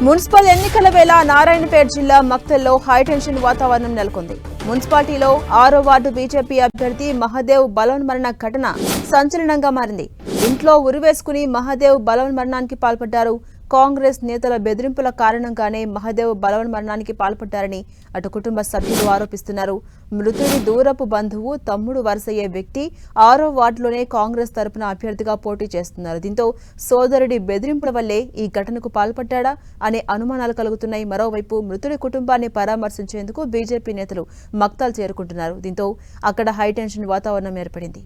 Municipal ఎన్నికల వేళ నారాయణపేట జిల్లా మక్తల్లో హైటెన్షన్ వాతావరణం నెలకొంది. మున్సిపాలిటీలో 6వ వార్డు బీజేపీ అభ్యర్థి మహదేవ్ బలవన్మరణ ఘటన సంచలనంగా మారింది. ఇంట్లో ఉరివేసుకుని మహదేవ్ బలవన్మరణానికి పాల్పడ్డారు. కాంగ్రెస్ నేతల బెదిరింపుల కారణంగానే మహదేవ్ బలవన్మరణానికి పాల్పడ్డారని అటు కుటుంబ సభ్యులు ఆరోపిస్తున్నారు. మృతుడి దూరపు బంధువు తమ్ముడు వరుసయ్యే వ్యక్తి 6వ వార్డులోనే కాంగ్రెస్ తరపున అభ్యర్థిగా పోటీ చేస్తున్నారు. దీంతో సోదరుడి బెదిరింపుల వల్లే ఈ ఘటనకు పాల్పడ్డాడా అనే అనుమానాలు కలుగుతున్నాయి. మరోవైపు మృతుడి కుటుంబాన్ని పరామర్శించేందుకు బీజేపీ నేతలు మక్తల్ చేరుకుంటున్నారు. దీంతో అక్కడ హైటెన్షన్ వాతావరణం ఏర్పడింది.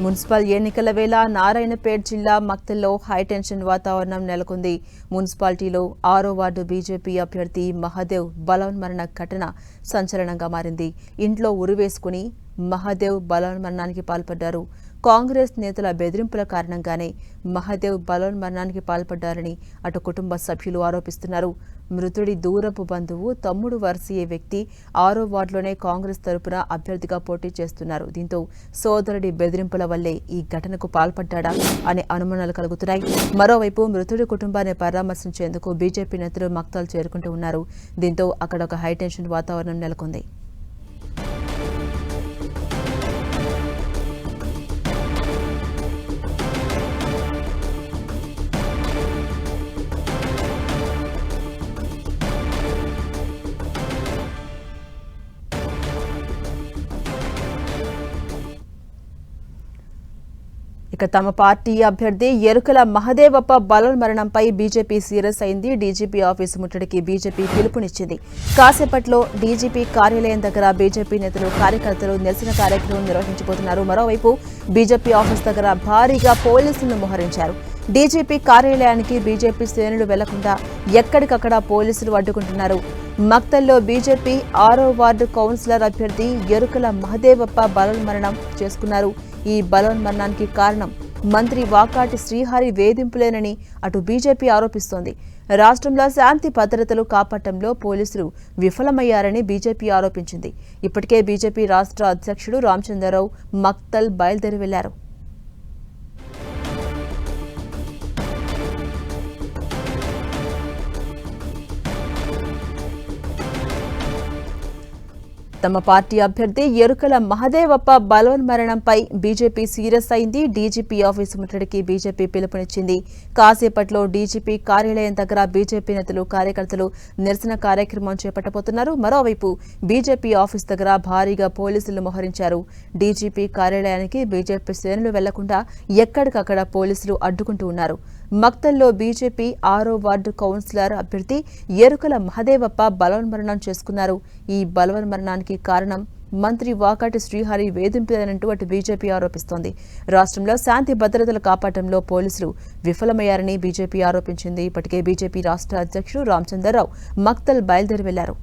మున్సిపల్ ఎన్నికల వేళ నారాయణపేట జిల్లా మక్తల్లో హైటెన్షన్ వాతావరణం నెలకొంది. మున్సిపాలిటీలో 6వ వార్డు బీజేపీ అభ్యర్థి మహదేవ్ బలవన్మరణ ఘటన సంచలనంగా మారింది. ఇంట్లో ఉరివేసుకుని మహదేవ్ బలవన్మరణానికి పాల్పడ్డారు. కాంగ్రెస్ నేతల బెదిరింపుల కారణంగానే మహదేవ్ బలవన్మరణానికి పాల్పడ్డారని అటు కుటుంబ సభ్యులు ఆరోపిస్తున్నారు. మృతుడి దూరపు బంధువు తమ్ముడు వరుసయ్యే వ్యక్తి 6వ వార్డులోనే కాంగ్రెస్ తరపున అభ్యర్థిగా పోటీ చేస్తున్నారు. దీంతో సోదరుడి బెదిరింపుల వల్లే ఈ ఘటనకు పాల్పడ్డాడా అనే అనుమానాలు కలుగుతున్నాయి. మరోవైపు మృతుడి కుటుంబాన్ని పరామర్శించేందుకు బీజేపీ నేతలు మక్తల్ చేరుకుంటూ ఉన్నారు. దీంతో అక్కడ ఒక హైటెన్షన్ వాతావరణం నెలకొంది. ఇక తమ పార్టీ అభ్యర్థి ఎరుకల మహదేవప్ప బలవన్మరణంపై బీజేపీ సీరియస్ అయింది. డీజీపీ ఆఫీసు ముట్టడికి బీజేపీ పిలుపునిచ్చింది. కాసేపట్లో డీజీపీ కార్యాలయం దగ్గర బీజేపీ నేతలు కార్యకర్తలు నిరసన కార్యక్రమం నిర్వహించబోతున్నారు. మరోవైపు బీజేపీ ఆఫీస్ దగ్గర భారీగా పోలీసులను మోహరించారు. డీజీపీ కార్యాలయానికి బీజేపీ శ్రేణులు వెళ్లకుండా ఎక్కడికక్కడ పోలీసులు అడ్డుకుంటున్నారు. మక్తల్లో బీజేపీ 6వ వార్డు కౌన్సిలర్ అభ్యర్థి ఎరుకల మహదేవప్ప బలవన్మరణం చేసుకున్నారు. ఈ బలవన్మరణానికి కారణం మంత్రి వాకాటి శ్రీహరి వేధింపులేనని అటు బీజేపీ ఆరోపిస్తోంది. రాష్ట్రంలో శాంతి భద్రతలు కాపాడటంలో పోలీసులు విఫలమయ్యారని బీజేపీ ఆరోపించింది. ఇప్పటికే బీజేపీ రాష్ట్ర అధ్యక్షుడు రామచంద్రరావు మక్తల్ బయలుదేరి వెళ్లారు. తమ పార్టీ అభ్యర్థి ఎరుకల మహదేవప్ప బలవన్మరణంపై బీజేపీ సీరియస్ అయింది. డీజీపీ ఆఫీసు ముట్టడికి బీజేపీ పిలుపునిచ్చింది. కాసేపట్లో డీజీపీ కార్యాలయం దగ్గర బీజేపీ నేతలు కార్యకర్తలు నిరసన కార్యక్రమం చేపట్టబోతున్నారు. మరోవైపు బీజేపీ ఆఫీస్ దగ్గర భారీగా పోలీసులు మోహరించారు. డీజీపీ కార్యాలయానికి బీజేపీ శ్రేణులు వెళ్లకుండా ఎక్కడికక్కడ పోలీసులు అడ్డుకుంటూ ఉన్నారు. మక్తల్లో బీజేపీ 6వ వార్డు కౌన్సిలర్ అభ్యర్థి ఎరుకల మహదేవప్ప బలవన్మరణం చేసుకున్నారు. ఈ బలవన్మరణానికి కారణం మంత్రి వాకాటి శ్రీహరి వేధింపులేనంటూ అటు బీజేపీ ఆరోపిస్తోంది. రాష్ట్రంలో శాంతి భద్రతలు కాపాడటంలో పోలీసులు విఫలమయ్యారని బీజేపీ ఆరోపించింది. ఇప్పటికే బీజేపీ రాష్ట్ర అధ్యక్షుడు రామచంద్రరావు మక్తల్ బయలుదేరి వెళ్లారు.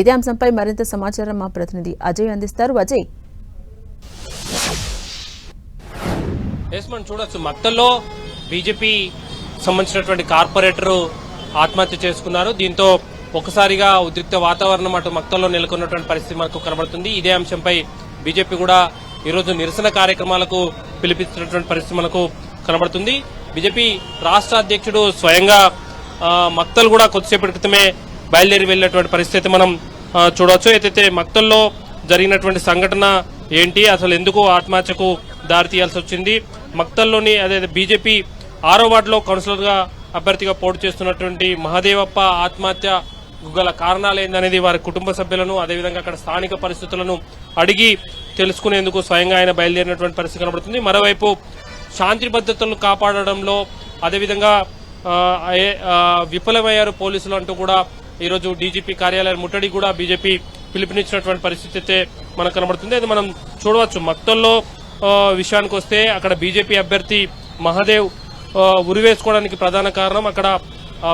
ఇదే అంశంపై మరింత సమాచారం మా ప్రతినిధి అజయ్ అందిస్తారు. అజయ్, మనం చూడొచ్చు మక్తల్లో బీజేపీ సంబంధించినటువంటి కార్పొరేటర్ ఆత్మహత్య చేసుకున్నారు. దీంతో ఒకసారిగా ఉద్రిక్త వాతావరణం అటు మక్తల్లో నెలకొన్నటువంటి పరిస్థితి మనకు కనబడుతుంది. ఇదే అంశంపై బీజేపీ కూడా ఈరోజు నిరసన కార్యక్రమాలకు పిలిపిస్తున్నటువంటి పరిస్థితి మనకు కనబడుతుంది. బీజేపీ రాష్ట్ర అధ్యక్షుడు స్వయంగా మక్తల్ కూడా కొద్దిసేపటి క్రితమే బయలుదేరి వెళ్లినటువంటి పరిస్థితి మనం చూడవచ్చు. అయితే మక్తల్లో జరిగినటువంటి సంఘటన ఏంటి, అసలు ఎందుకు ఆత్మహత్యకు దారి తీయాల్సి వచ్చింది, మక్తల్లోని అదే బీజేపీ 6వ వార్డులో కౌన్సిలర్గా అభ్యర్థిగా పోటీ చేస్తున్నటువంటి మహదేవప్ప ఆత్మహత్య గల కారణాలు ఏందనేది వారి కుటుంబ సభ్యులను అదేవిధంగా అక్కడ స్థానిక పరిస్థితులను అడిగి తెలుసుకునేందుకు స్వయంగా ఆయన బయలుదేరినటువంటి పరిస్థితి కనబడుతుంది. మరోవైపు శాంతి భద్రతలను కాపాడడంలో అదేవిధంగా విఫలమయ్యారు పోలీసులు అంటూ కూడా ఈరోజు డీజీపీ కార్యాలయం ముట్టడి కూడా బీజేపీ పిలుపునిచ్చినటువంటి పరిస్థితి అయితే మనకు కనబడుతుంది. అది మనం చూడవచ్చు. మక్తల్లో విషయానికి వస్తే అక్కడ బీజేపీ అభ్యర్థి మహదేవ్ ఉరివేసుకోవడానికి ప్రధాన కారణం అక్కడ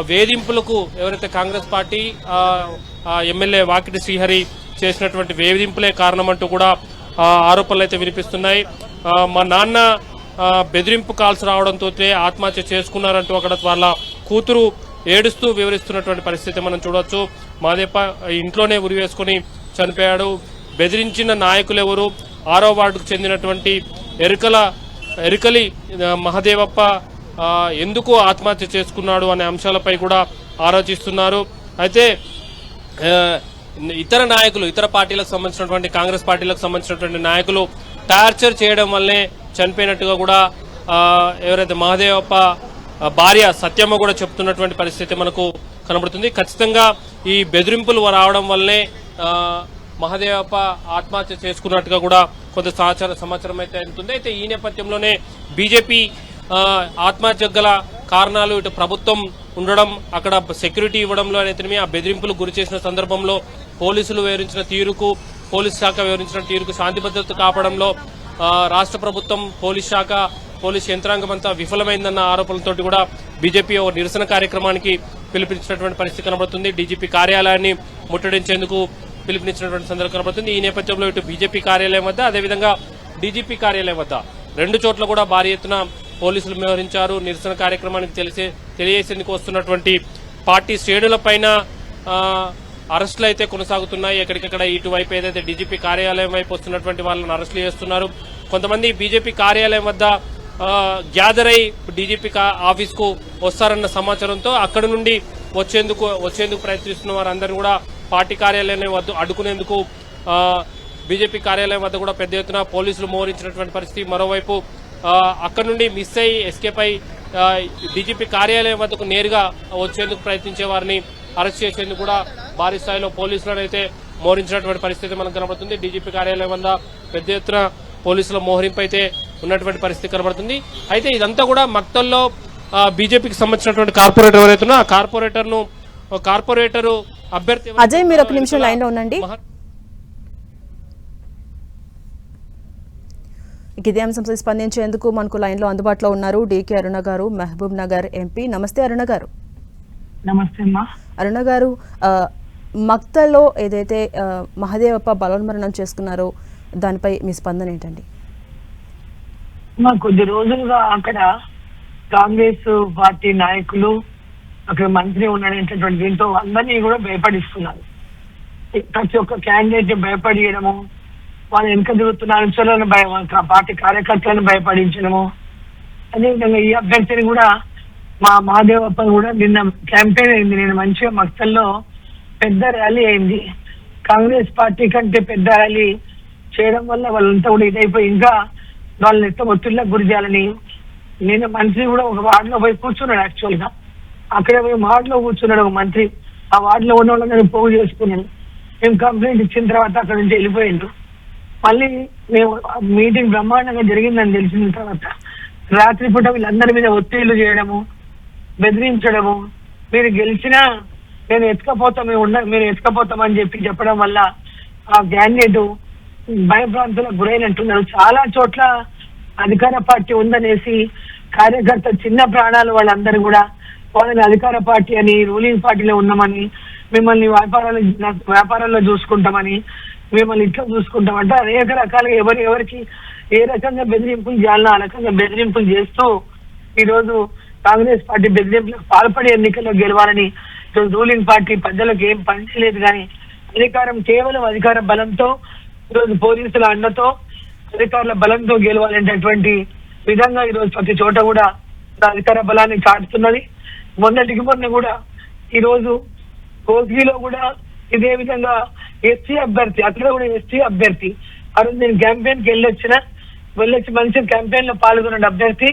వేధింపులకు ఎవరైతే కాంగ్రెస్ పార్టీ ఎమ్మెల్యే వాకిటి శ్రీహరి చేసినటువంటి వేధింపులే కారణమంటూ కూడా ఆరోపణలు అయితే వినిపిస్తున్నాయి. మా నాన్న బెదిరింపు కాల్స్ రావడంతో ఆత్మహత్య చేసుకున్నారంటూ అక్కడ వాళ్ళ కూతురు ఏడుస్తూ వివరిస్తున్నటువంటి పరిస్థితి మనం చూడొచ్చు. మహదేవప్ప ఇంట్లోనే ఉరివేసుకుని చనిపోయాడు. బెదిరించిన నాయకులు ఎవరు? 6వ వార్డుకు చెందినటువంటి ఎరుకలి మహదేవప్ప ఎందుకు ఆత్మహత్య చేసుకున్నాడు అనే అంశాలపై కూడా ఆలోచిస్తున్నారు. అయితే ఇతర నాయకులు, ఇతర పార్టీలకు సంబంధించినటువంటి కాంగ్రెస్ పార్టీలకు సంబంధించినటువంటి నాయకులు టార్చర్ చేయడం వల్లే చనిపోయినట్టుగా కూడా ఎవరైతే మహదేవప్ప భార్య సత్యమ్మ కూడా చెప్తున్నటువంటి పరిస్థితి మనకు కనబడుతుంది. ఖచ్చితంగా ఈ బెదిరింపులు రావడం వల్లే మహదేవప్ప ఆత్మహత్య చేసుకున్నట్టుగా కూడా కొంత సమాచారం అయితే అందుతుంది. అయితే ఈ నేపథ్యంలోనే బీజేపీ ఆత్మహత్యకు గల కారణాలు ఇటు ప్రభుత్వం ఉండడం, అక్కడ సెక్యూరిటీ ఇవ్వడంలో అయితే ఆ బెదిరింపులు గురి చేసిన సందర్భంలో పోలీసులు వివరించిన తీరుకు, పోలీస్ శాఖ వివరించిన తీరుకు, శాంతి భద్రత కాపాడంలో రాష్ట్ర ప్రభుత్వం, పోలీస్ శాఖ, పోలీస్ యంత్రాంగం అంతా విఫలమైందన్న ఆరోపణలతోటి కూడా బీజేపీ ఓ నిరసన కార్యక్రమానికి పిలుపునిచ్చినటువంటి పరిస్థితి కనబడుతుంది. డీజీపీ కార్యాలయాన్ని ముట్టడించేందుకు పిలుపునిచ్చినటువంటి సందర్భం కనబడుతుంది. ఈ నేపథ్యంలో ఇటు బీజేపీ కార్యాలయం వద్ద, అదేవిధంగా డీజీపీ కార్యాలయం వద్ద 2 చోట్ల కూడా భారీ ఎత్తున పోలీసులు వ్యవహరించారు. నిరసన కార్యక్రమానికి తెలియజేసేందుకు వస్తున్నటువంటి పార్టీ శ్రేణులపైన అరెస్టులు అయితే కొనసాగుతున్నాయి. ఎక్కడికక్కడ ఇటువైపు ఏదైతే డీజీపీ కార్యాలయం వైపు వస్తున్నటువంటి వాళ్ళని అరెస్టులు చేస్తున్నారు. కొంతమంది బీజేపీ కార్యాలయం వద్ద గ్యాదర్ అయి డీజీపీ ఆఫీస్ కు వస్తారన్న సమాచారంతో అక్కడి నుండి వచ్చేందుకు ప్రయత్నిస్తున్న వారందరూ కూడా పార్టీ కార్యాలయాన్ని అడ్డుకునేందుకు బీజేపీ కార్యాలయం వద్ద కూడా పెద్ద ఎత్తున పోలీసులు మోహరించినటువంటి పరిస్థితి. మరోవైపు అక్కడి నుండి మిస్ అయి ఎస్కేప్ అయి డీజీపీ కార్యాలయం వద్దకు నేరుగా వచ్చేందుకు ప్రయత్నించే వారిని అరెస్ట్ చేసేందుకు కూడా భారీ స్థాయిలో పోలీసులను అయితే మోహరించినటువంటి పరిస్థితి మనకు కనబడుతుంది. డీజీపీ కార్యాలయం వద్ద పెద్ద ఎత్తున పోలీసుల మోహరింపు అయితే ఉన్నటువంటి పరిస్థితి కనబడుతుంది. అయితే ఇదంతా కూడా మక్తల్లో బీజేపీకి సంబంధించినటువంటి కార్పొరేటర్ ఎవరైతున్నా ఆ కార్పొరేటర్ అభ్యర్థి అజయ్, మీరు ఒక నిమిషం లైన్ లో ఉండండి. ఇదే అంశంపై స్పందించేందుకు మనకు లైన్ లో అందుబాటులో ఉన్నారు డీకే అరుణ గారు, మహబూబ్ నగర్ ఎంపీ. నమస్తే అరుణ గారు. నమస్తే అమ్మా. అరుణ గారు, మక్తల్లో ఏదైతే మహదేవప్ప బలోన్మరణం చేసుకున్నారో దానిపై మీ స్పందన ఏంటండి? కొద్ది రోజులుగా అక్కడ కాంగ్రెస్ పార్టీ నాయకులు, అక్కడ మంత్రి ఉన్నాడనేటటువంటి దీంతో అందరినీ కూడా భయపడిస్తున్నారు. ప్రతి ఒక్క క్యాండిడేట్ భయపడియడము, వాళ్ళు వెనక దిగుతున్న అంశాలను పార్టీ కార్యకర్తలను భయపడించడము, అదేవిధంగా ఈ అభ్యర్థిని కూడా మా మహాదేవప్ప కూడా నిన్న క్యాంపెయిన్ అయింది. నేను మంచిగా మక్తల్లో పెద్ద ర్యాలీ అయింది. కాంగ్రెస్ పార్టీ కంటే పెద్ద ర్యాలీ చేయడం వల్ల వాళ్ళంతా కూడా ఇదైపోయి ఇంకా వాళ్ళని ఎంత ఒత్తిడిలకు గురి చేయాలని నేను మంత్రి కూడా ఒక వార్డులో పోయి కూర్చున్నాడు. యాక్చువల్ గా అక్కడ పోయి వార్డులో కూర్చున్నాడు ఒక మంత్రి. ఆ వార్డులో ఉన్న వాళ్ళని పోగు చేసుకున్నాను. మేము కంప్లైంట్ ఇచ్చిన తర్వాత అక్కడ నుంచి వెళ్ళిపోయిండు. మళ్ళీ మేము మీటింగ్ బ్రహ్మాండంగా జరిగిందని తెలిసిన తర్వాత రాత్రిపూట వీళ్ళందరి మీద ఒత్తిళ్లు చేయడము, బెదిరించడము, మీరు గెలిచినా నేను ఎత్తుకపోతాం, మీరు ఎత్తుకపోతామని చెప్పడం వల్ల ఆ క్యాండిడేట్ భయభ్రాంతులకు గురైనట్టున్నారు. చాలా చోట్ల అధికార పార్టీ ఉందనేసి కార్యకర్త చిన్న ప్రాణాలు వాళ్ళందరూ కూడా వాళ్ళని అధికార పార్టీ అని, రూలింగ్ పార్టీలో ఉన్నామని, మిమ్మల్ని వ్యాపారాల్లో చూసుకుంటామని, మిమ్మల్ని ఇట్లా చూసుకుంటామంటే అనేక రకాలుగా ఎవరికి ఏ రకంగా బెదిరింపులు చేయాలన్నా ఆ రకంగా బెదిరింపులు చేస్తూ ఈరోజు కాంగ్రెస్ పార్టీ బెదిరింపులకు పాల్పడి ఎన్నికల్లో గెలవాలని రూలింగ్ పార్టీ ప్రజలకు ఏం పని చేయలేదు. కానీ కేవలం అధికార బలంతో, ఈరోజు పోలీసుల అండతో, అధికారుల బలంతో గెలవాలనేటటువంటి విధంగా ఈరోజు ప్రతి చోట కూడా అధికార బలాన్ని చాటుతున్నది. మొన్న కూడా ఈరోజు కోస్గిలో కూడా ఇదే విధంగా ఎస్టీ అభ్యర్థి, అక్కడ కూడా ఎస్టీ అభ్యర్థి ఆ రోజు నేను క్యాంపెయిన్కి వెళ్ళొచ్చి మంచి క్యాంపెయిన్ లో పాల్గొన్న అభ్యర్థి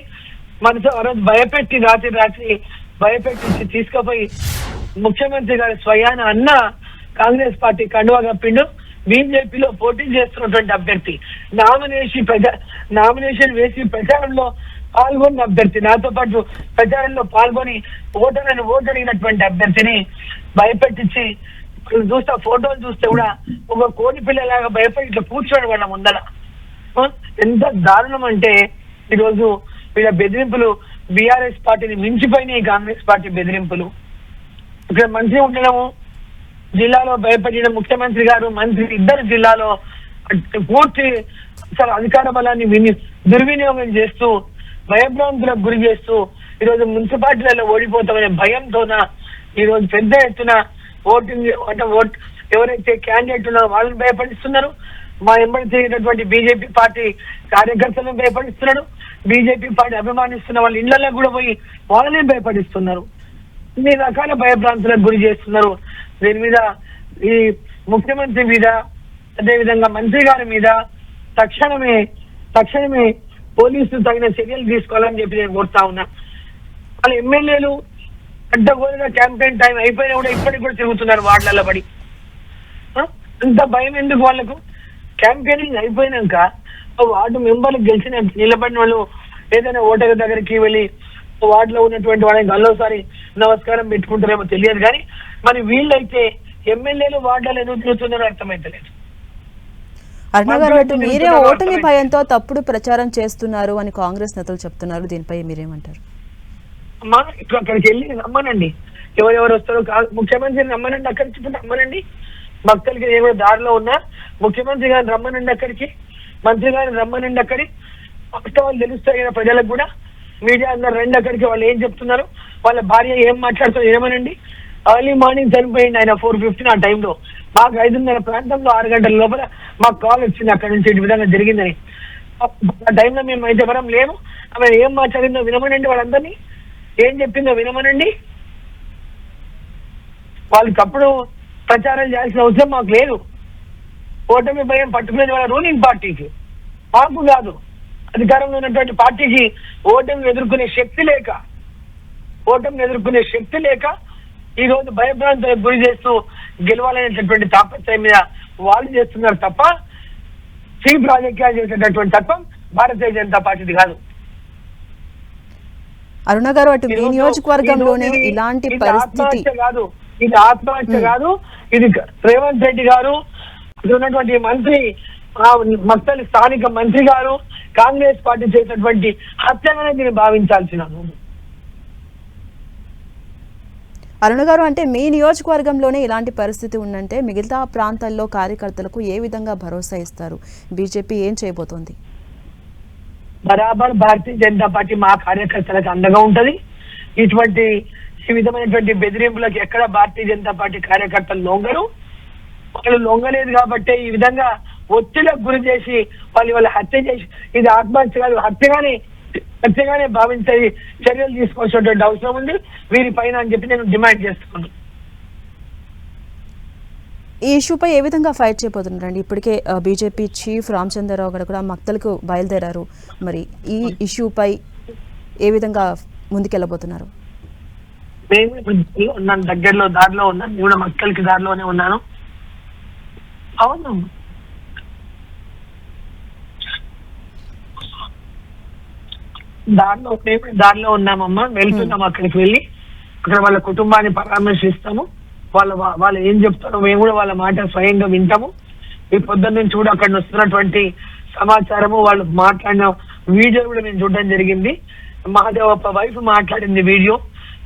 మనసు ఆ రోజు భయపెట్టి రాత్రి భయపెట్టి తీసుకుపోయి ముఖ్యమంత్రి గారి స్వయాన అన్న కాంగ్రెస్ పార్టీ కండువా కప్పిండు. బీజేపీలో పోటీ చేస్తున్నటువంటి అభ్యర్థి నామినేషన్ వేసి ప్రచారంలో పాల్గొన్న అభ్యర్థి, నాతో పాటు ప్రచారంలో పాల్గొని ఓటడిగినటువంటి అభ్యర్థిని భయపెట్టించి చూస్తే ఫోటోలు చూస్తే కూడా ఒక కోడి పిల్లలాగా భయపడి ఇట్లా కూర్చోడు వాళ్ళ ముందర. ఎంత దారుణం అంటే ఈరోజు వీళ్ళ బెదిరింపులు బీఆర్ఎస్ పార్టీని మించిపోయినాయి. కాంగ్రెస్ పార్టీ బెదిరింపులు ఇక్కడ మంత్రి ఉండడము, జిల్లాలో భయపడిన ముఖ్యమంత్రి గారు, మంత్రి ఇద్దరు జిల్లాలో పూర్తి అసలు అధికార బలాన్ని దుర్వినియోగం చేస్తూ భయభ్రాంతులకు గురి చేస్తూ ఈరోజు మున్సిపాలిటీలలో ఓడిపోతామనే భయంతోన ఈ రోజు పెద్ద ఎత్తున ఓటింగ్ అంటే ఎవరైతే క్యాండిడేట్ ఉన్నారో వాళ్ళని భయపడిస్తున్నారు. మా ఎంబడి తిరిగినటువంటి బీజేపీ పార్టీ కార్యకర్తలను భయపడిస్తున్నాడు. బీజేపీ పార్టీ అభిమానిస్తున్న వాళ్ళ ఇళ్లలో కూడా పోయి వాళ్ళని భయపడిస్తున్నారు. ఇన్ని రకాల భయభ్రాంతులకు గురి చేస్తున్నారు. దీని మీద ఈ ముఖ్యమంత్రి మీద, అదేవిధంగా మంత్రి గారి మీద తక్షణమే పోలీసులు తగిన చర్యలు తీసుకోవాలని చెప్పి నేను కోరుతా ఉన్నా. వాళ్ళ ఎమ్మెల్యేలు అడ్డగోలుగా క్యాంపెయిన్ టైం అయిపోయినా కూడా ఇప్పటికి కూడా తిరుగుతున్నారు వార్డులలో పడి. అంత భయం ఎందుకు వాళ్ళకు? క్యాంపెయినింగ్ అయిపోయినాక వార్డు మెంబర్లు గెలిచిన నిలబడిన వాళ్ళు ఏదైనా ఓటర్ దగ్గరికి వెళ్ళి వార్డులో ఉన్నటువంటి వాళ్ళకి మరోసారి నమస్కారం పెట్టుకుంటారేమో తెలియదు, కానీ మరి వీళ్ళైతే ఎమ్మెల్యేలు వార్డులలో ఎందుకు తిరుగుతున్నారో అర్థమైతలేదు. అరుణ గారు, అటు మీరే ఓటమి భయంతో తప్పుడు ప్రచారం చేస్తున్నారు అని కాంగ్రెస్ నేతలు చెప్తున్నారు. దీనిపై మీరేమంటారు? అమ్మా, ఇప్పుడు అక్కడికి వెళ్ళి రమ్మనండి, ఎవరెవరు వస్తారో ముఖ్యమంత్రిని రమ్మనండి, అక్కడికి రమ్మనండి. భక్తులకి నేను కూడా దారిలో ఉన్నా, ముఖ్యమంత్రి గారిని రమ్మనండి అక్కడికి, మంత్రి గారిని రమ్మనండి అక్కడికి. వాస్తవాలు తెలుస్తాయి కదా ప్రజలకు కూడా. మీడియా అందరు రండి అక్కడికి, వాళ్ళు ఏం చెప్తున్నారు, వాళ్ళ భార్య ఏం మాట్లాడుతారో ఏమనండి. ఎర్లీ మార్నింగ్ చనిపోయింది ఆయన 4:15 ఆ టైంలో. మాకు 5:30 ప్రాంతంలో 6 గంటల లోపల మాకు కాల్ వచ్చింది అక్కడి నుంచి ఈ విధంగా జరిగిందని. ఆ టైంలో మేము అయితే ఎవరం లేము. ఆమె ఏం మాట్లాడిందో వినమనండి, వాళ్ళందరినీ ఏం చెప్పిందో వినమనండి. వాళ్ళకి అప్పుడు ప్రచారం చేయాల్సిన అవసరం మాకు లేదు. ఓటమి భయం పట్టుకునేది వాళ్ళ రూలింగ్ పార్టీకి, మాకు కాదు. అధికారంలో ఉన్నటువంటి పార్టీకి ఓటమిని ఎదుర్కొనే శక్తి లేక ఈ రోజు భయభ్రాంతులకు గురి చేస్తూ గెలవాలనేటటువంటి తాపత్రయం మీద వాళ్ళు చేస్తున్నారు తప్ప చీప్ రాజకీయాలు చేసేటటువంటి తత్వం భారతీయ జనతా పార్టీది కాదు. అరుణ గారు, అటు మీ నియోజకవర్గంలోనే ఇలాంటి పరిస్థితి ఇది ఆత్మహత్య కాదు. ఇది రేవంత్ రెడ్డి గారు, ఉన్నటువంటి మంత్రి, మక్తలి స్థానిక మంత్రి గారు, కాంగ్రెస్ పార్టీ చేసినటువంటి హత్యగానే దీన్ని భావించాల్సిన. అరుణ గారు, అంటే మీ నియోజకవర్గంలోనే ఇలాంటి పరిస్థితి ఉందంటే మిగతా ప్రాంతాల్లో కార్యకర్తలకు ఏ విధంగా భరోసా ఇస్తారు? బీజేపీ ఏం చేయబోతోంది? బరాబర్ భారతీయ జనతా పార్టీ మా కార్యకర్తలకు అండగా ఉంటది. ఇటువంటి ఈ విధమైనటువంటి బెదిరింపులకు ఎక్కడ భారతీయ జనతా పార్టీ కార్యకర్తలు లొంగరు. వాళ్ళు లొంగలేదు కాబట్టి ఈ విధంగా ఒత్తిడికి గురి చేసి వాళ్ళ హత్య చేసి, ఇది ఆత్మహత్య కాదు, హత్యగానే భావించే చర్యలు తీసుకోవాల్సినటువంటి అవసరం ఉంది వీరిపైన అని చెప్పి నేను డిమాండ్ చేస్తున్నాను. ఈ ఇష్యూపై ఏ విధంగా ఫైట్ చేయబోతున్నారండి? ఇప్పటికే బీజేపీ చీఫ్ రామచంద్రరావు గారు కూడా మక్తలకు బయలుదేరారు. మరి ఈ ఇష్యూపై ఏ విధంగా ముందుకెళ్ళబోతున్నారు? నేను దగ్గరలో దారిలో ఉన్నాను, నేను కూడా మక్తలకి దారిలోనే ఉన్నాను. అవును, దారిలో ఉన్నామమ్మా, వెళ్తున్నాం. అక్కడికి వెళ్ళి అక్కడ వాళ్ళ కుటుంబాన్ని పరామర్శిస్తాము. వాళ్ళు ఏం చెప్తారో మేము కూడా వాళ్ళ మాట స్వయంగా వింటాము. ఈ పొద్దున్న నుంచి కూడా అక్కడ వస్తున్నటువంటి సమాచారము, వాళ్ళు మాట్లాడిన వీడియో కూడా మేము చూడడం జరిగింది. మహాదేవప్ప వైఫ్ మాట్లాడింది వీడియో,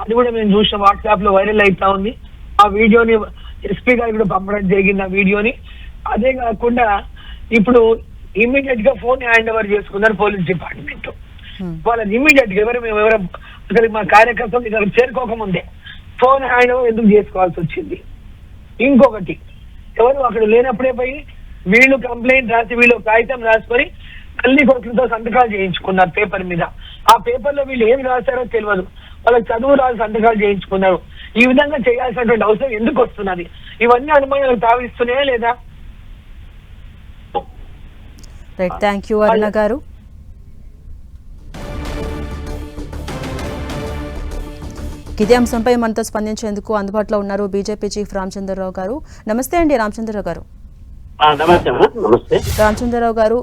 అది కూడా మేము చూసిన వాట్సాప్ లో వైరల్ అవుతా ఉంది. ఆ వీడియోని ఎస్పీ గారికి కూడా పంపడం జరిగింది ఆ వీడియోని. అదే కాకుండా ఇప్పుడు ఇమ్మీడియట్ గా ఫోన్ హ్యాండ్ ఓవర్ చేసుకున్నారు పోలీస్ డిపార్ట్మెంట్. వాళ్ళని ఇమ్మీడియట్ గా ఎవరు అసలు మా కార్యకర్తలు ఇక్కడ చేరుకోకముందే ఫోన్ హ్యాండ్ ఓవర్ ఎందుకు చేసుకోవాల్సి వచ్చింది? ఇంకొకటి, ఎవరు అక్కడ లేనప్పుడే పోయి వీళ్ళు కంప్లైంట్ రాసి వీళ్ళు కాగితం రాసుకొని తల్లి కొడుకులతో సంతకాలు చేయించుకున్నారు పేపర్ మీద. ఆ పేపర్ లో వీళ్ళు ఏం రాశారో తెలియదు, వాళ్ళకి చదువు రాసి సంతకాలు చేయించుకున్నారు. ఈ విధంగా చేయాల్సినటువంటి అవసరం ఎందుకు వస్తున్నది? ఇవన్నీ అనుమానాలు తావిస్తున్నాయా లేదా? రైట్, థ్యాంక్ యూ అరుణ గారు. ఇదే అంశంపై మనతో స్పందించేందుకు అందుబాటులో ఉన్నారు బీజేపీ చీఫ్ రామచంద్రరావు గారు. నమస్తే అండి రామచంద్రరావు గారు. రామచంద్రరావు గారు,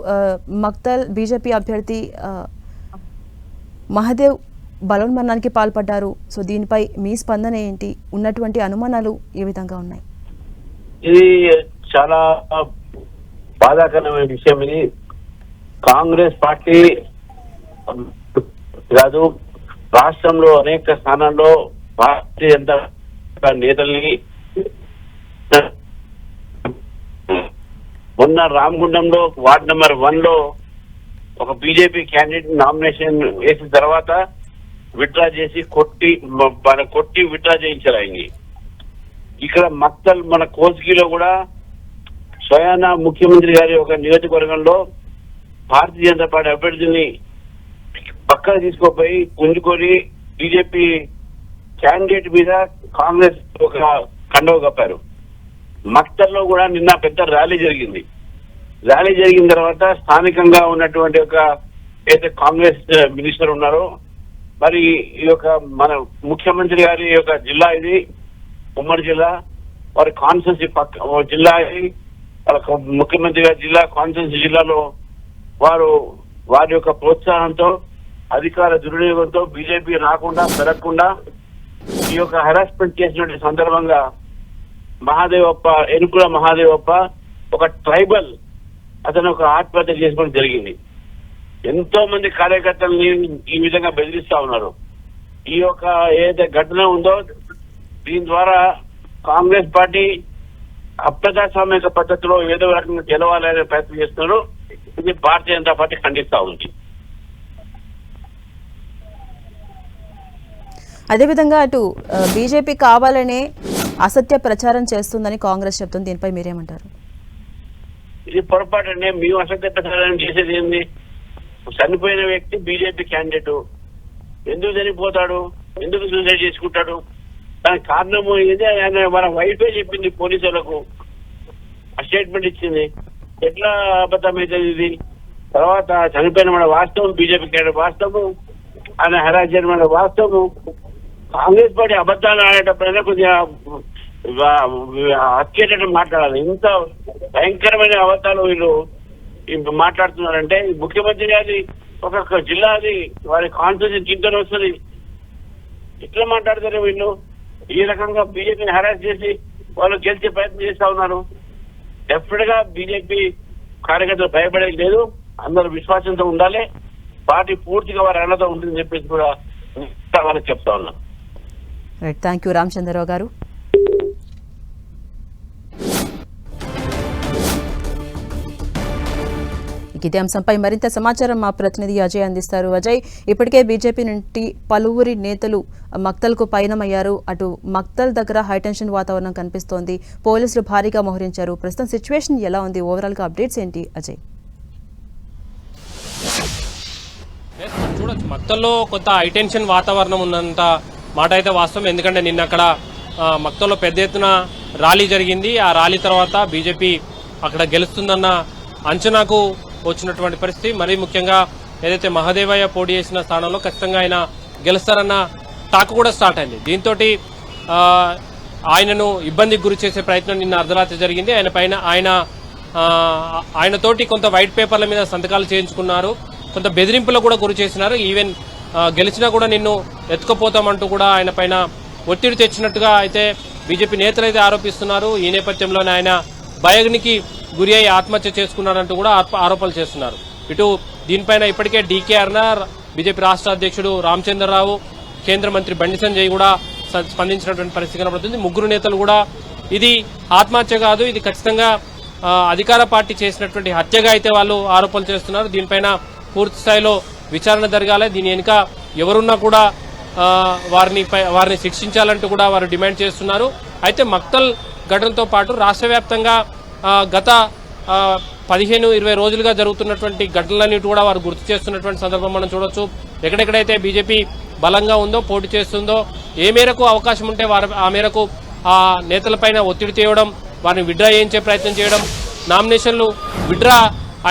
మక్తల్ బీజేపీ అభ్యర్థి మహదేవ్ బలోన్మరణానికి పాల్పడ్డారు. సో దీనిపై మీ స్పందన ఏంటి? ఉన్నటువంటి అనుమానాలు ఏ విధంగా ఉన్నాయి? ఇది చాలా బాధాకరమైన విషయం. ఇది కాంగ్రెస్ పార్టీ కాదు, రాష్ట్రంలో అనేక స్థానాల్లో భారతీయ జనతా నేతల్ని మొన్న రామగుండంలో వార్డ్ నెంబర్ 1 లో ఒక బీజేపీ క్యాండిడేట్ నామినేషన్ వేసిన తర్వాత విత్డ్రా చేసి కొట్టి విత్డ్రా చేయించారు ఆయన్ని. ఇక్కడ మక్తల్ మన కోస్గిలో కూడా స్వయాన ముఖ్యమంత్రి గారి ఒక నియోజకవర్గంలో భారతీయ జనతా పార్టీ అభ్యర్థిని పక్కన తీసుకోపోయి గుంజుకొని బీజేపీ క్యాండిడేట్ మీద కాంగ్రెస్ ఒక కండవ కప్పారు. మక్తల్లో కూడా నిన్న పెద్ద ర్యాలీ జరిగింది. ర్యాలీ జరిగిన తర్వాత స్థానికంగా ఉన్నటువంటి ఒక ఏదైతే కాంగ్రెస్ మినిస్టర్ ఉన్నారో, మరి ఈ యొక్క మన ముఖ్యమంత్రి గారి యొక్క జిల్లా ఇది ఉమ్మడి జిల్లా, వారి కాన్స్టిట్యూన్సీ పక్క జిల్లా ఇది, వాళ్ళ ముఖ్యమంత్రి గారి జిల్లా కాన్స్టిట్యూన్సీ జిల్లాలో వారి యొక్క ప్రోత్సాహంతో అధికార దుర్వినియోగంతో బీజేపీ రాకుండా పెరగకుండా ఈ యొక్క హెరాస్మెంట్ చేసినటువంటి సందర్భంగా మహాదేవప్ప ఎనుకుల మహాదేవప్ప ఒక ట్రైబల్ అతను ఒక ఆత్మహత్య చేసుకోవడం జరిగింది. ఎంతో మంది కార్యకర్తలని ఈ విధంగా బెదిరిస్తా ఉన్నారు. ఈ యొక్క ఏదైతే ఘటన ఉందో దీని ద్వారా కాంగ్రెస్ పార్టీ అప్రజాస్వామిక పద్ధతిలో ఏదో రకంగా గెలవాలనే ప్రయత్నం చేస్తున్నారు. ఇది భారతీయ జనతా పార్టీ ఖండిస్తా ఉంది. అదేవిధంగా అటు బీజేపీ కావాలనే అసత్య ప్రచారం చేస్తుందని కాంగ్రెస్ చెప్తుంది. దీనిపై మీరేమంటారు? ఇది పొరపాటనే. మేము అసత్య ప్రచారం చేసేది ఏంది? చనిపోయిన వ్యక్తి బీజేపీ క్యాండిడేట్ ఎందుకు చనిపోతాడు, ఎందుకు సూసైడ్ చేసుకుంటాడు? దానికి కారణము ఏదే ఆయన మన వైఫే చెప్పింది పోలీసులకు, ఆ స్టేట్మెంట్ ఇచ్చింది. ఎట్లా అబద్ధం అవుతుంది ఇది? తర్వాత చనిపోయిన మన వాస్తవం బీజేపీ క్యాండిడేట్ వాస్తవం, ఆయన హెరాస్ చేయడం మన వాస్తవం. కాంగ్రెస్ పార్టీ అబద్ధాలు ఆడేటప్పుడైనా కొద్దిగా హత్యేటట్టు మాట్లాడాలి. ఇంత భయంకరమైన అబద్ధాలు వీళ్ళు మాట్లాడుతున్నారంటే ముఖ్యమంత్రి గారి ఒక జిల్లా అది, వారి కాన్స్టిట్యూన్సీ చింతన వస్తుంది. ఎట్లా మాట్లాడతారు వీళ్ళు? ఈ రకంగా బీజేపీని హెరాస్ చేసి వాళ్ళు గెలిచే ప్రయత్నం చేస్తా ఉన్నారు. డెఫినెట్ గా బీజేపీ కార్యకర్తలు భయపడేది లేదు. అందరూ విశ్వాసంతో ఉండాలి. పార్టీ పూర్తిగా వారి అండతో ఉంటుందని చెప్పేసి కూడా వాళ్ళకి చెప్తా ఉన్నాం. రైట్, థ్యాంక్ యూ రామచంద్రరావు గారు. ఇదే అంశంపై మరింత సమాచారం మా ప్రతినిధి అజయ్ అందిస్తారు. అజయ్, ఇప్పటికే బీజేపీ నుండి పలువురి నేతలు మక్తల్కు పయనమయ్యారు. అటు మక్తల్ దగ్గర హైటెన్షన్ వాతావరణం కనిపిస్తోంది. పోలీసులు భారీగా మోహరించారు. ప్రస్తుతం సిచ్యువేషన్ ఎలా ఉంది? ఓవరాల్ గా అప్డేట్స్ ఏంటి అజయ్? చూడొచ్చు, మక్తల్లో కొంత హైటెన్షన్ వాతావరణం ఉన్నంత మాట అయితే వాస్తవం. ఎందుకంటే నిన్న అక్కడ మక్తల్లో పెద్ద ఎత్తున ర్యాలీ జరిగింది. ఆ ర్యాలీ తర్వాత బీజేపీ అక్కడ గెలుస్తుందన్న అంచనాకు వచ్చినటువంటి పరిస్థితి. మరీ ముఖ్యంగా ఏదైతే మహదేవయ్య పోటీ చేసిన స్థానంలో ఖచ్చితంగా ఆయన గెలుస్తారన్న టాక్ కూడా స్టార్ట్ అయింది. దీంతో ఆయనను ఇబ్బందికి గురి చేసే ప్రయత్నం నిన్న అర్ధరాత్రి జరిగింది. ఆయనతోటి కొంత వైట్ పేపర్ల మీద సంతకాలు చేయించుకున్నారు. కొంత బెదిరింపులకు కూడా గురి చేసినారు. ఈవెన్ గెలిచినా కూడా నిన్ను ఎత్తుకుపోతామంటూ కూడా ఆయన పైన ఒత్తిడి తెచ్చినట్టుగా అయితే బీజేపీ నేతలు అయితే ఆరోపిస్తున్నారు. ఈ నేపథ్యంలోనే ఆయన భయానికి గురి అయి ఆత్మహత్య చేసుకున్నారంటూ కూడా ఆరోపణలు చేస్తున్నారు. ఇటు దీనిపైన ఇప్పటికే డీకేఆర్ బీజేపీ రాష్ట్ర అధ్యక్షుడు రామచంద్రరావు, కేంద్ర మంత్రి బండి సంజయ్ కూడా స్పందించినటువంటి పరిస్థితి కనబడుతుంది. ముగ్గురు నేతలు కూడా ఇది ఆత్మహత్య కాదు, ఇది ఖచ్చితంగా అధికార పార్టీ చేసినటువంటి హత్యగా అయితే వాళ్ళు ఆరోపణలు చేస్తున్నారు. దీనిపైన పూర్తి స్థాయిలో విచారణ జరగాలి. దీని వెనుక ఎవరున్నా కూడా వారిని శిక్షించాలంటూ కూడా వారు డిమాండ్ చేస్తున్నారు. అయితే మక్తల్ ఘటనతో పాటు రాష్ట్ర వ్యాప్తంగా గత 15-20 రోజులుగా జరుగుతున్నటువంటి ఘటనలన్నిటి కూడా వారు గుర్తు చేస్తున్నటువంటి సందర్భం మనం చూడొచ్చు. ఎక్కడెక్కడైతే బీజేపీ బలంగా ఉందో, పోటీ చేస్తుందో, ఏ మేరకు అవకాశం ఉంటే ఆ మేరకు ఆ నేతలపైన ఒత్తిడి తేవడం, వారిని విడ్డ్రా చేయించే ప్రయత్నం చేయడం, నామినేషన్లు విడ్డ్రా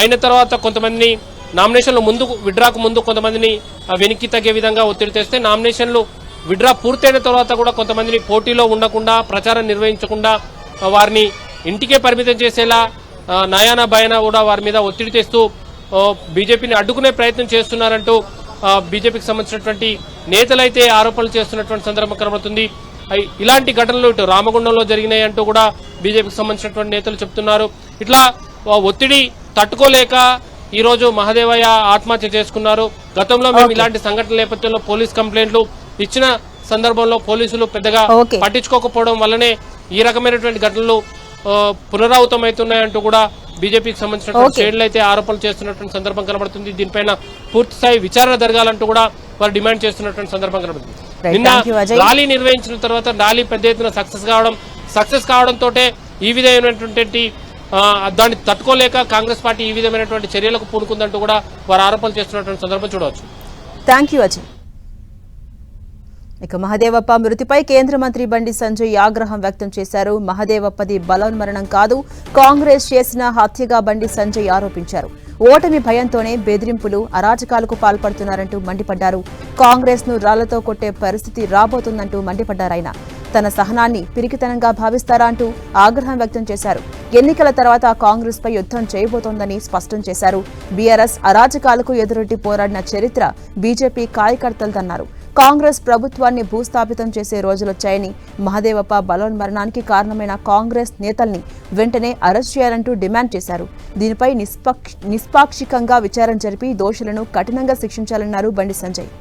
అయిన తర్వాత కొంతమందిని నామినేషన్లు విడ్డ్రాకు ముందు కొంతమందిని వెనక్కి తగ్గే విధంగా ఒత్తిడి తెస్తే, నామినేషన్లు విడ్డ్రా పూర్తయిన తర్వాత కూడా కొంతమందిని పోటీలో ఉండకుండా, ప్రచారం నిర్వహించకుండా వారిని ఇంటికే పరిమితం చేసేలా నయానా భయానా కూడా వారి మీద ఒత్తిడి తెస్తూ బీజేపీని అడ్డుకునే ప్రయత్నం చేస్తున్నారంటూ బీజేపీకి సంబంధించినటువంటి నేతలైతే ఆరోపణలు చేస్తున్నటువంటి సందర్భం కనబడుతుంది. ఇలాంటి ఘటనలు ఇటు రామగుండంలో జరిగినాయి అంటూ కూడా బీజేపీకి సంబంధించినటువంటి నేతలు చెప్తున్నారు. ఇట్లా ఒత్తిడి తట్టుకోలేక ఈ రోజు మహదేవయ్య ఆత్మహత్య చేసుకున్నారు. గతంలో మేము ఇలాంటి సంఘటనల నేపథ్యంలో పోలీస్ కంప్లైంట్లు ఇచ్చిన సందర్భంలో పోలీసులు పెద్దగా పట్టించుకోకపోవడం వల్లనే ఈ రకమైనటువంటి ఘటనలు పునరావృతమవుతున్నాయంటూ కూడా బీజేపీకి సంబంధించినటువంటి శ్రేణులు అయితే ఆరోపణలు చేస్తున్నటువంటి సందర్భం కనబడుతుంది. దీనిపైన పూర్తి స్థాయి విచారణ జరగాలంటూ కూడా వారు డిమాండ్ చేస్తున్నటువంటి సందర్భం కనబడుతుంది. నిన్న ర్యాలీ నిర్వహించిన తర్వాత ర్యాలీ పెద్ద ఎత్తున సక్సెస్ కావడంతో ఈ విధమైనటువంటి దాన్ని తట్టుకోలేక కాంగ్రెస్ పార్టీ ఈ విధమైనటువంటి చర్యలకు పూనుకుందంటూ కూడా వారు ఆరోపణలు చేస్తున్నటువంటి సందర్భం చూడవచ్చు. Thank you Ajay. ఇక మహదేవప్ప మృతిపై కేంద్ర మంత్రి బండి సంజయ్ ఆగ్రహం వ్యక్తం చేశారు. మహదేవప్పది బలవన్మరణం కాదు, కాంగ్రెస్ చేసిన హత్యగా బండి సంజయ్ ఆరోపించారు. ఓటమి భయంతోనే బెదిరింపులు, అరాచకాలకు పాల్పడుతున్నారంటూ మండిపడ్డారు. కాంగ్రెస్ ను రాళ్లతో కొట్టే పరిస్థితి రాబోతుందంటూ మండిపడ్డారాయన. తన సహనాన్ని పిరికితనంగా భావిస్తారా అంటూ ఆగ్రహం వ్యక్తం చేశారు. ఎన్నికల తర్వాత కాంగ్రెస్ పై యుద్ధం చేయబోతోందని స్పష్టం చేశారు. బీఆర్ఎస్ అరాచకాలకు ఎదురొడ్డి పోరాడిన చరిత్ర బీజేపీ కార్యకర్తలదన్నారు. కాంగ్రెస్ ప్రభుత్వాన్ని భూస్థాపితం చేసే రోజులొచ్చాయని, మహదేవప్ప బలవన్మరణానికి కారణమైన కాంగ్రెస్ నేతల్ని వెంటనే అరెస్ట్ చేయాలంటూ డిమాండ్ చేశారు. దీనిపై నిష్పాక్షికంగా విచారణ జరిపి దోషులను కఠినంగా శిక్షించాలన్నారు బండి సంజయ్.